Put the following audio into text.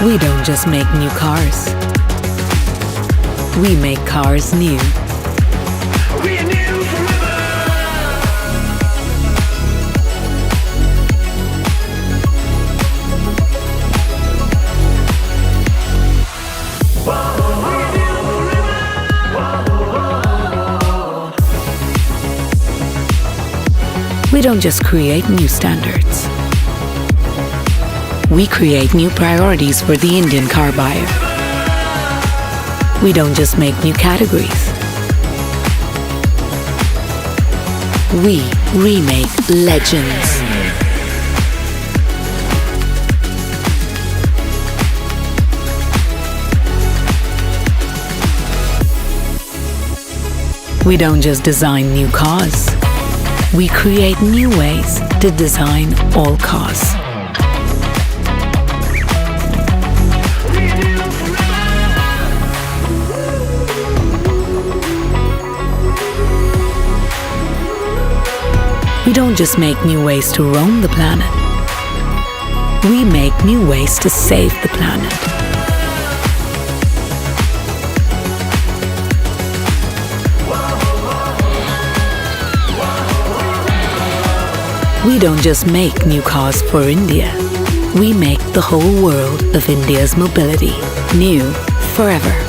We don't just make new cars. We make cars new. We are new forever. We don't just create new standards. We create new priorities for the Indian car buyer. We don't just make new categories. We remake legends. We don't just design new cars. We create new ways to design all cars. We don't just make new ways to roam the planet. We make new ways to save the planet. We don't just make new cars for India. We make the whole world of India's mobility new forever.